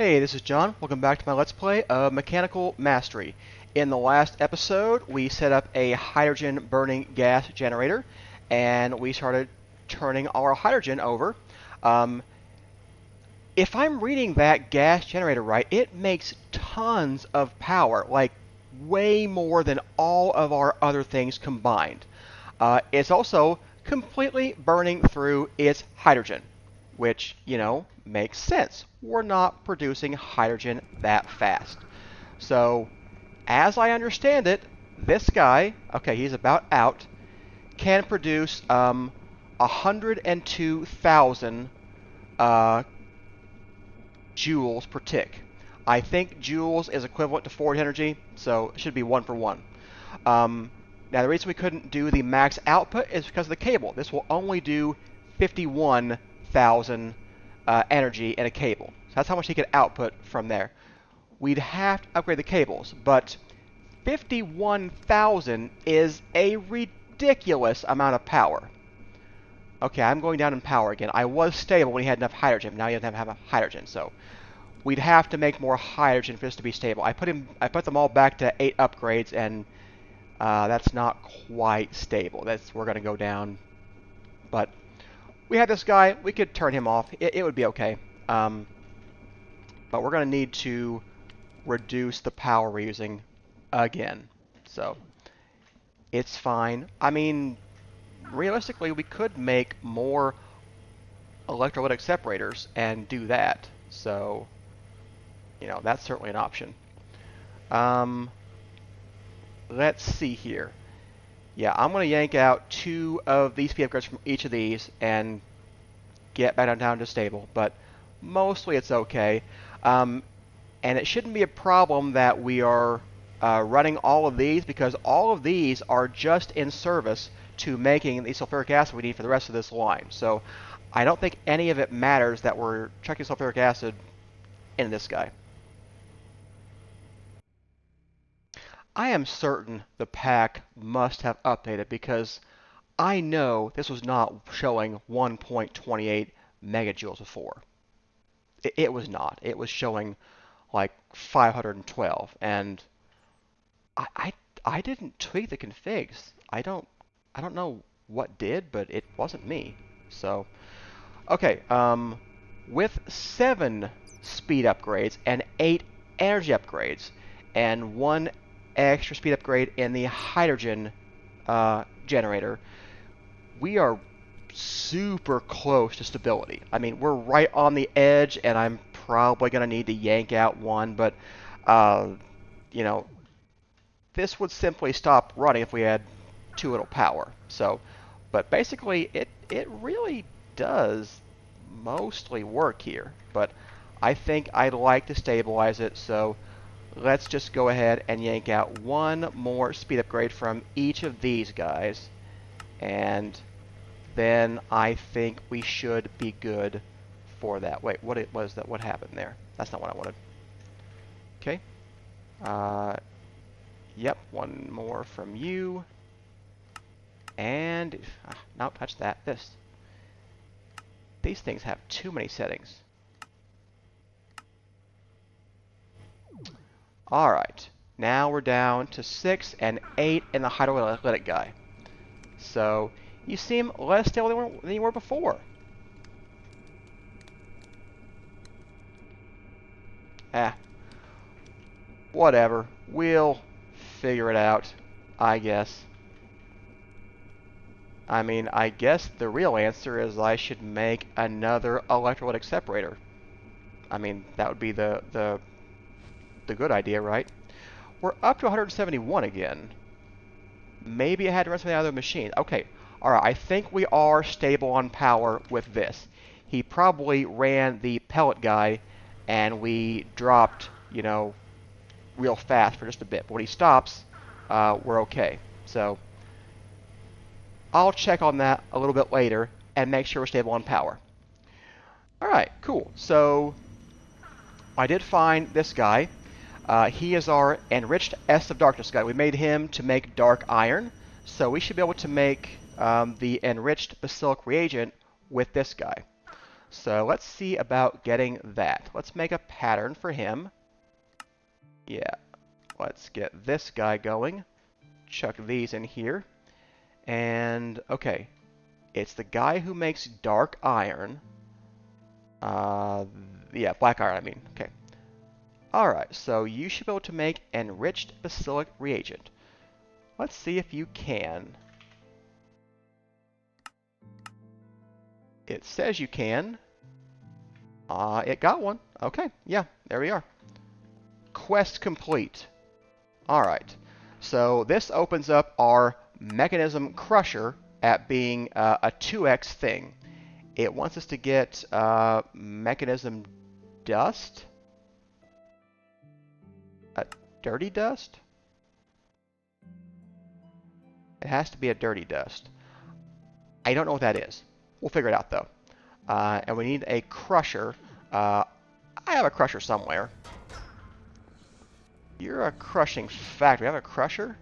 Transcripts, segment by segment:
Hey, this is John. Welcome back to my Let's Play of Mechanical Mastery. In the last episode, we set up a hydrogen burning gas generator, and we started turning our hydrogen over. Um, if I'm reading that gas generator right, it makes tons of power, like way more than all of our other things combined. It's also completely burning through its hydrogen, which, makes sense. We're not producing hydrogen that fast. So, as I understand it, this guy, okay, he's about out, can produce 102,000 uh, joules per tick. I think joules is equivalent to Ford energy, so it should be one for one. Now, the reason we couldn't do the max output is because of the cable. This will only do 51,000 energy in a cable. So that's how much he could output from there. We'd have to upgrade the cables, but 51,000 is a ridiculous amount of power. Okay, I'm going down in power again. I was stable when he had enough hydrogen. Now he doesn't have enough hydrogen, so we'd have to make more hydrogen for this to be stable. I put them all back to 8 upgrades, and that's not quite stable. We're going to go down. But we had this guy. We could turn him off. It would be okay. But we're going to need to reduce the power we're using again. So it's fine. I mean, realistically, we could make more electrolytic separators and do that. So, that's certainly an option. Let's see here. Yeah, I'm going to yank out 2 of these speed upgrades from each of these and get back down to stable, but mostly it's okay. And it shouldn't be a problem that we are running all of these, because all of these are just in service to making the sulfuric acid we need for the rest of this line. So I don't think any of it matters that we're chucking sulfuric acid in this guy. I am certain the pack must have updated, because I know this was not showing 1.28 megajoules before. It was not. It was showing like 512, and I didn't tweak the configs. I don't know what did, but it wasn't me. So okay, with 7 speed upgrades and 8 energy upgrades and 1 extra speed upgrade in the hydrogen generator, we are super close to stability. I mean, we're right on the edge, and I'm probably going to need to yank out 1, but, this would simply stop running if we had too little power. So, but basically, it really does mostly work here. But I think I'd like to stabilize it, so let's just go ahead and yank out 1 more speed upgrade from each of these guys, and then I think we should be good for that. Wait, what was that? What happened there? That's not what I wanted. Okay. Yep, 1 more from you. And nope, touch that. This. These things have too many settings. All right. Now we're down to 6 and 8 in the hydrolytic guy. So you seem less stable than you were before. Whatever. We'll figure it out, I guess. I mean, I guess the real answer is I should make another electrolytic separator. I mean, that would be the good idea, right? We're up to 171 again. Maybe I had to run something out of the machine. Okay, alright, I think we are stable on power with this. He probably ran the pellet guy, and we dropped, real fast for just a bit. But when he stops, we're okay. So I'll check on that a little bit later and make sure we're stable on power. Alright, cool. So I did find this guy. He is our enriched S of darkness guy. We made him to make dark iron, so we should be able to make the enriched basilic reagent with this guy. So let's see about getting that. Let's make a pattern for him. Yeah, let's get this guy going. Chuck these in here. And, okay, it's the guy who makes dark iron. Yeah, black iron, I mean. Okay. Alright, so you should be able to make enriched basilic reagent. Let's see if you can. It says you can. It got one. Okay, yeah, there we are. Quest complete. Alright, so this opens up our mechanism crusher at being a 2x thing. It wants us to get mechanism dust? A dirty dust? It has to be a dirty dust. I don't know what that is. We'll figure it out though. And we need a crusher. I have a crusher somewhere. You're a crushing factory. I have a crusher?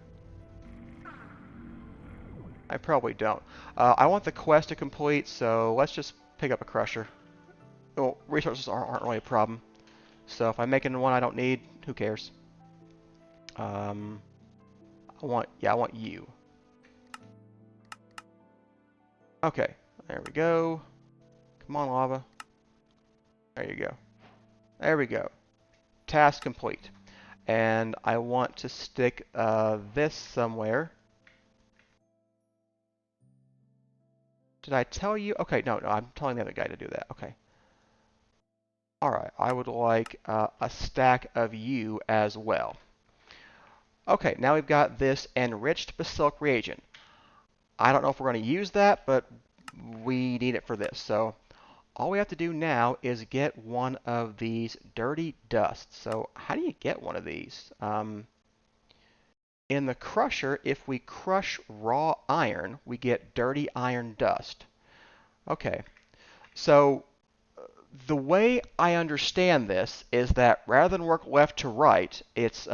I probably don't. I want the quest to complete, so let's just pick up a crusher. Well, resources aren't really a problem. So if I'm making one I don't need, who cares? I want you. Okay, there we go. Come on, lava. There you go. There we go. Task complete. And I want to stick this somewhere. Did I tell you? Okay, no, I'm telling the other guy to do that. Okay. Alright, I would like a stack of you as well. Okay, now we've got this enriched basilic reagent. I don't know if we're going to use that, but we need it for this. So all we have to do now is get one of these dirty dusts. So how do you get one of these? In the crusher, if we crush raw iron, we get dirty iron dust. Okay, so the way I understand this is that rather than work left to right, it's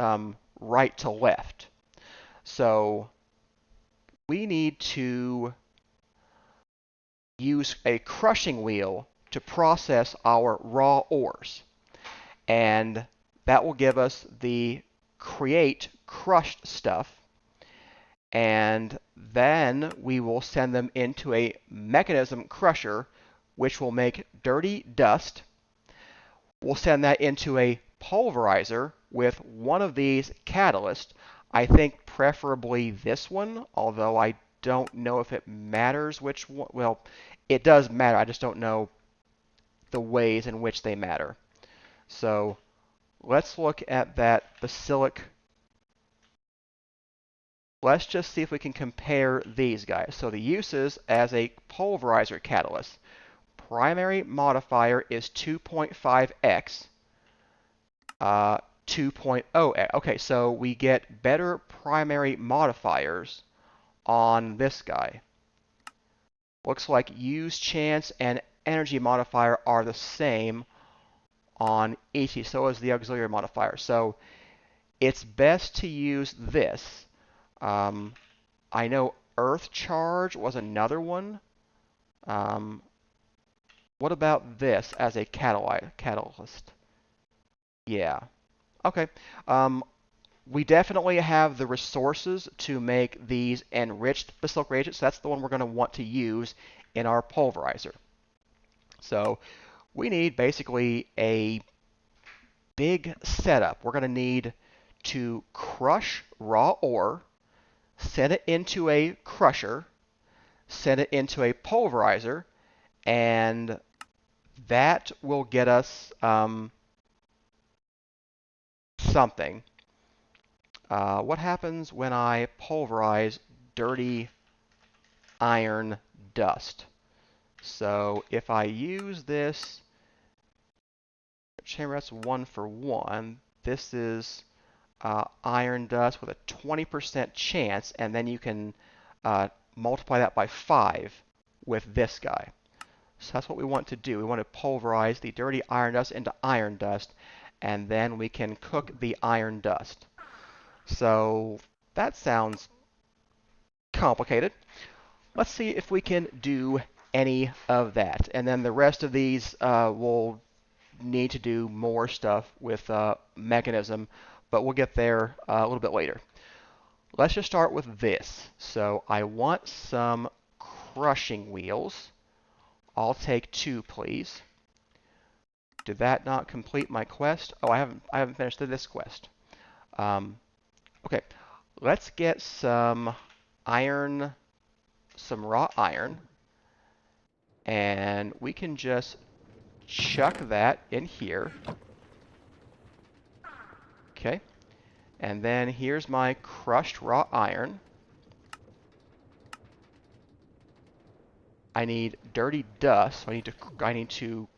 right to left. So we need to use a crushing wheel to process our raw ores. And that will give us the create crushed stuff. And then we will send them into a mechanism crusher, which will make dirty dust. We'll send that into a pulverizer with one of these catalysts. I think preferably this one, although I don't know if it matters which one. Well, it does matter. I just don't know the ways in which they matter. So let's look at that basilic. Let's just see if we can compare these guys. So the uses as a pulverizer catalyst. Primary modifier is 2.5x, 2.0x. Okay, so we get better primary modifiers on this guy. Looks like use chance and energy modifier are the same on each, so is the auxiliary modifier. So it's best to use this. I know earth charge was another one. What about this as a catalyst? Yeah. Okay. We definitely have the resources to make these enriched basilic reagents. So that's the one we're going to want to use in our pulverizer. So we need basically a big setup. We're going to need to crush raw ore, send it into a crusher, send it into a pulverizer, and that will get us something. What happens when I pulverize dirty iron dust? So if I use this chamber, that's 1-for-1. This is iron dust with a 20% chance, and then you can multiply that by 5 with this guy. So that's what we want to do. We want to pulverize the dirty iron dust into iron dust, and then we can cook the iron dust. So that sounds complicated. Let's see if we can do any of that. And then the rest of these will need to do more stuff with mechanism, but we'll get there a little bit later. Let's just start with this. So I want some crushing wheels. I'll take 2, please. Did that not complete my quest? Oh, I haven't finished this quest. Okay, let's get some iron, some raw iron, and we can just chuck that in here. Okay, and then here's my crushed raw iron. I need dirty dust, so I need to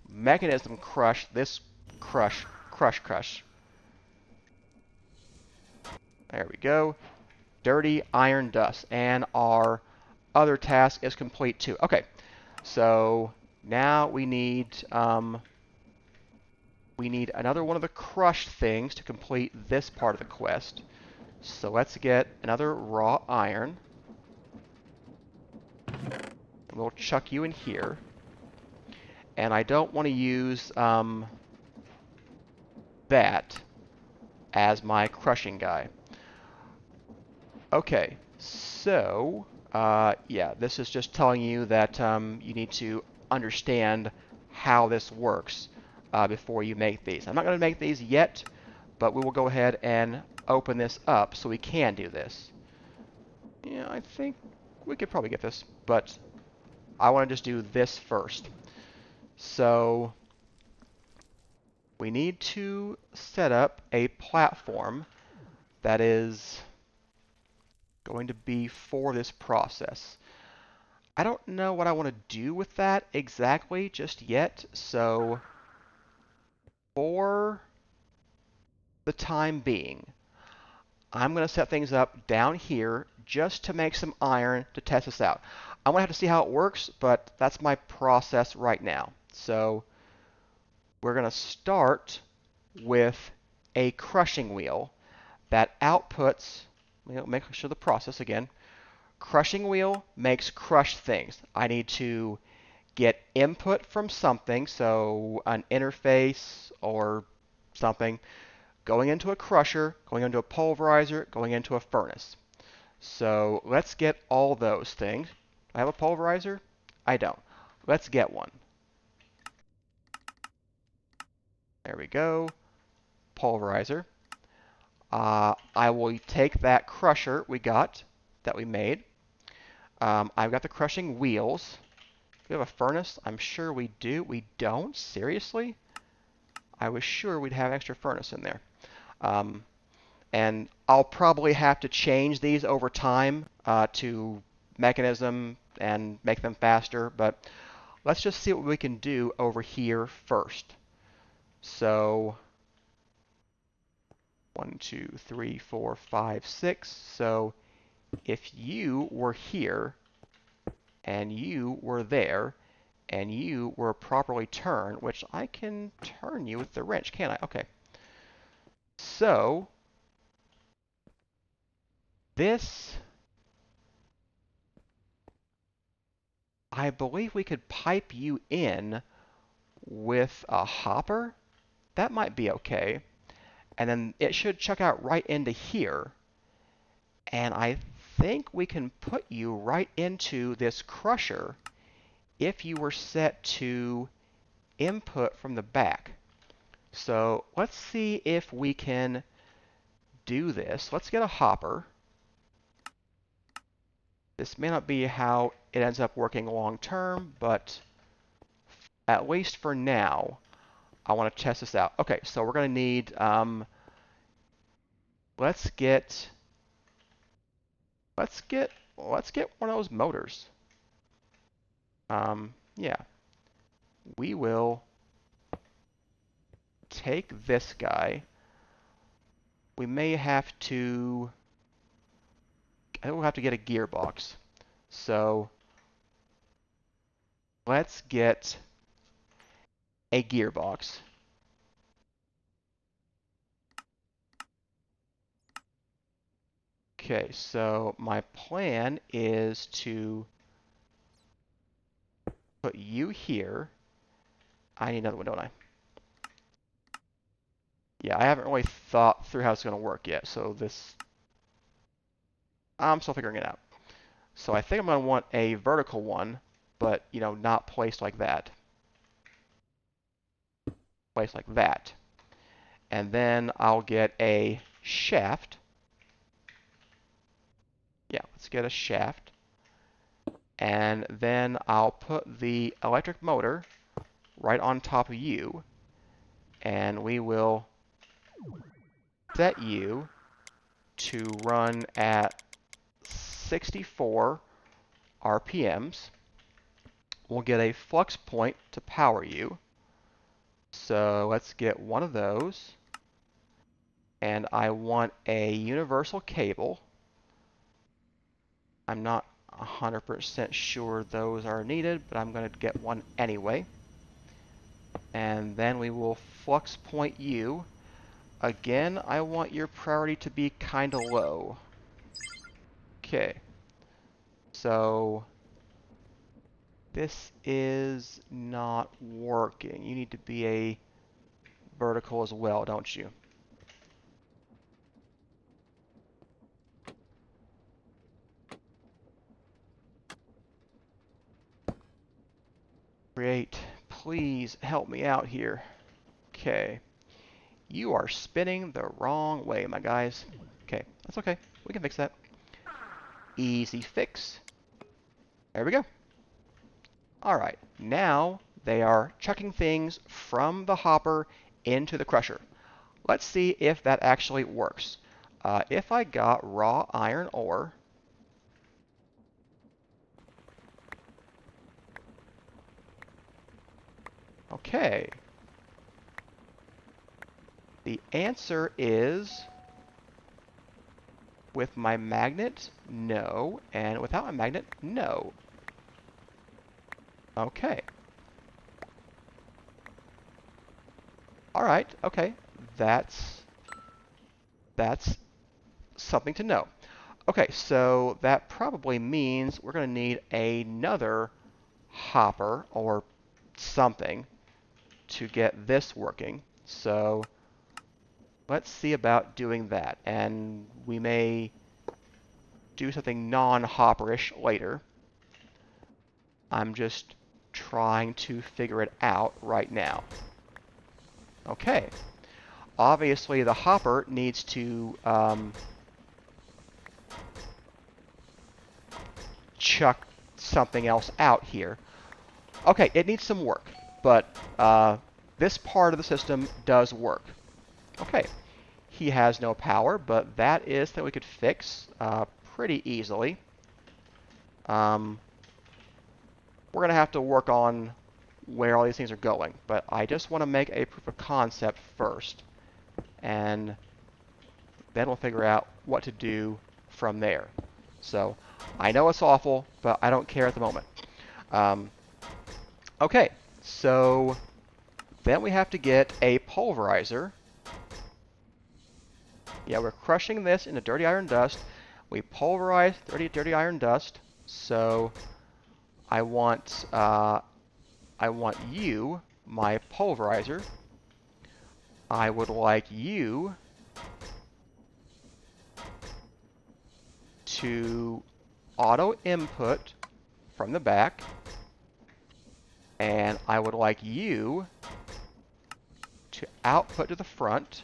mechanism crush this crush. There we go. Dirty iron dust, and our other task is complete too. Okay, so now we need another one of the crushed things to complete this part of the quest. So let's get another raw iron. And we'll chuck you in here. And I don't want to use that as my crushing guy. Okay, so yeah, this is just telling you that you need to understand how this works before you make these. I'm not going to make these yet, but we will go ahead and open this up so we can do this. Yeah, I think we could probably get this, but I want to just do this first. So we need to set up a platform that is going to be for this process. I don't know what I want to do with that exactly just yet, so for the time being, I'm going to set things up down here just to make some iron to test this out. I'm going to have to see how it works, but that's my process right now. So we're going to start with a crushing wheel that outputs, make sure the process again, crushing wheel makes crushed things. I need to get input from something, so an interface or something, going into a crusher, going into a pulverizer, going into a furnace. So let's get all those things. I have a pulverizer? I don't. Let's get one. There we go. Pulverizer. I will take that crusher that we made. I've got the crushing wheels. Do we have a furnace? I'm sure we do. We don't? Seriously? I was sure we'd have extra furnace in there. And I'll probably have to change these over time to mechanism and make them faster, but let's just see what we can do over here first. So 1, 2, 3, 4, 5, 6. So if you were here and you were there and you were properly turned, which I can turn you with the wrench, can't I? Okay. So this, I believe we could pipe you in with a hopper. That might be okay. And then it should chuck out right into here. And I think we can put you right into this crusher if you were set to input from the back. So let's see if we can do this. Let's get a hopper. This may not be how it ends up working long term, but at least for now, I want to test this out. Okay, so we're going to need, let's get one of those motors. Yeah, we will take this guy. We may have to, I think we'll have to get a gearbox. So let's get a gearbox. Okay, so my plan is to put you here. I need another one, don't I? Yeah, I haven't really thought through how it's going to work yet, so I'm still figuring it out. So I think I'm going to want a vertical one, but, not placed like that. Placed like that. And then I'll get a shaft. Yeah, let's get a shaft. And then I'll put the electric motor right on top of you. And we will set you to run at 64 RPMs. We'll get a flux point to power you. So let's get one of those. And I want a universal cable. I'm not 100% sure those are needed, but I'm going to get one anyway. And then we will flux point you. Again, I want your priority to be kind of low. Okay. So this is not working. You need to be a vertical as well, don't you? Great. Please help me out here. Okay. You are spinning the wrong way, my guys. Okay, that's okay. We can fix that. Easy fix. There we go. All right, now they are chucking things from the hopper into the crusher. Let's see if that actually works. If I got raw iron ore, okay. The answer is with my magnet, no, and without my magnet, no. Okay. All right, okay. That's something to know. Okay, so that probably means we're going to need another hopper or something to get this working. So let's see about doing that. And we may do something non-hopperish later. I'm just trying to figure it out right now. Okay. Obviously, the hopper needs to chuck something else out here. Okay, it needs some work, but this part of the system does work. Okay, he has no power, but that is something we could fix pretty easily. We're going to have to work on where all these things are going, but I just want to make a proof of concept first, and then we'll figure out what to do from there. So I know it's awful, but I don't care at the moment. Okay, so then we have to get a pulverizer. Yeah, we're crushing this into dirty iron dust. We pulverize dirty iron dust. So I want you, my pulverizer. I would like you to auto input from the back, and I would like you to output to the front.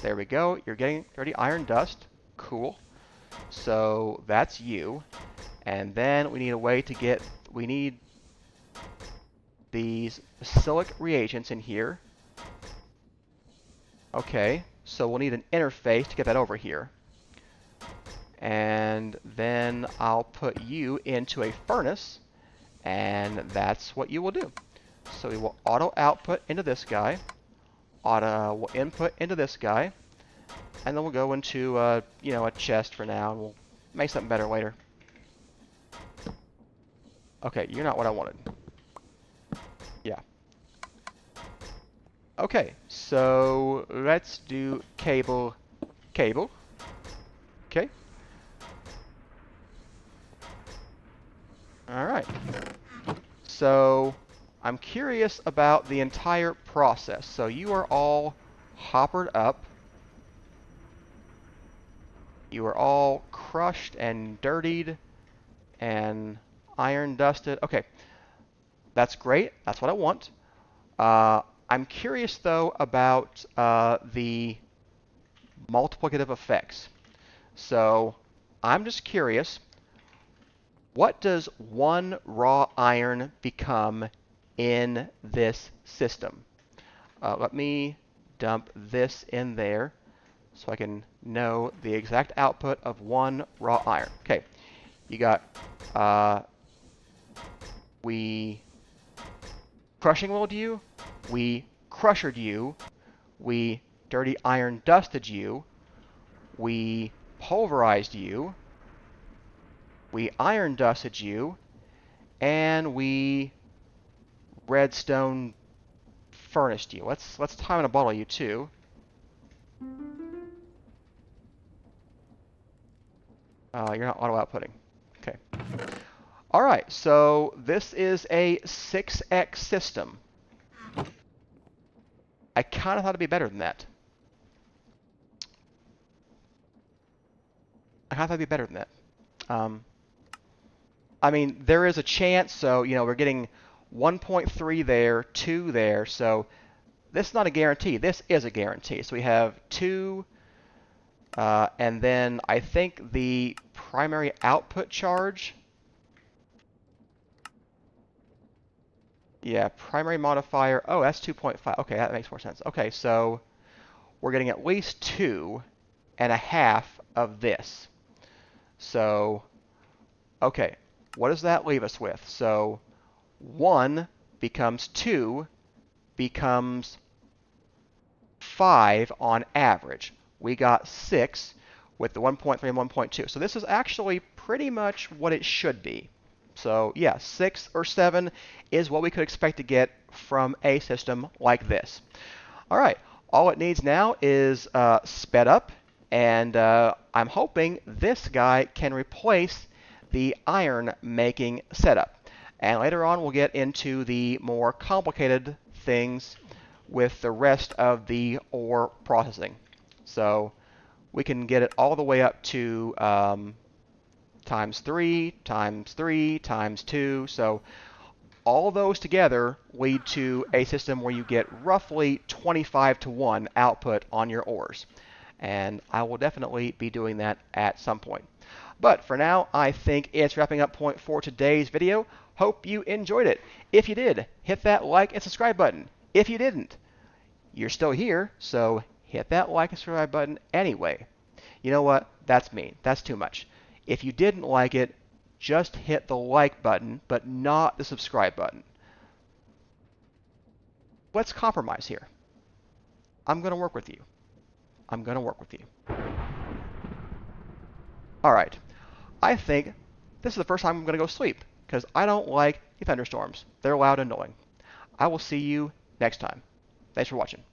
There we go. You're getting dirty iron dust. Cool. So that's you. And then we need a way to get, we need these silic reagents in here. Okay, so we'll need an interface to get that over here. And then I'll put you into a furnace, and that's what you will do. So we will auto output into this guy, will input into this guy, and then we'll go into a chest for now, and we'll make something better later. Okay, you're not what I wanted. Yeah. Okay, so let's do cable. Okay. All right. So I'm curious about the entire process. So you are all hoppered up. You are all crushed and dirtied and iron dusted. Okay, that's great. That's what I want. I'm curious though about the multiplicative effects. So I'm just curious, what does one raw iron become in this system? Let me dump this in there so I can know the exact output of one raw iron. Okay, you got, we crushing rolled you, we crushered you, we dirty iron dusted you, we pulverized you, we iron dusted you, and we redstone furnished you. Let's time in a bottle you too. You're not auto outputting. Okay. All right. So this is a 6x system. I kind of thought it'd be better than that. I mean, there is a chance. So we're getting 1.3 there, 2 there. So this is not a guarantee. This is a guarantee. So we have 2. And then I think the primary output charge, yeah, primary modifier, oh, that's 2.5. Okay, that makes more sense. Okay, so we're getting at least 2.5 of this. So, okay, what does that leave us with? So 1 becomes 2 becomes 5 on average. We got 6 with the 1.3 and 1.2. So this is actually pretty much what it should be. So yeah, 6 or 7 is what we could expect to get from a system like this. All right, all it needs now is sped up, and I'm hoping this guy can replace the iron making setup. And later on we'll get into the more complicated things with the rest of the ore processing. So we can get it all the way up to times 3, times 3, times 2. So all those together lead to a system where you get roughly 25 to 1 output on your ores. And I will definitely be doing that at some point. But for now, I think it's wrapping up point for today's video. Hope you enjoyed it. If you did, hit that like and subscribe button. If you didn't, you're still here, so hit that like and subscribe button anyway. You know what? That's mean. That's too much. If you didn't like it, just hit the like button, but not the subscribe button. Let's compromise here. I'm going to work with you. All right. I think this is the first time I'm going to go sleep because I don't like the thunderstorms. They're loud and annoying. I will see you next time. Thanks for watching.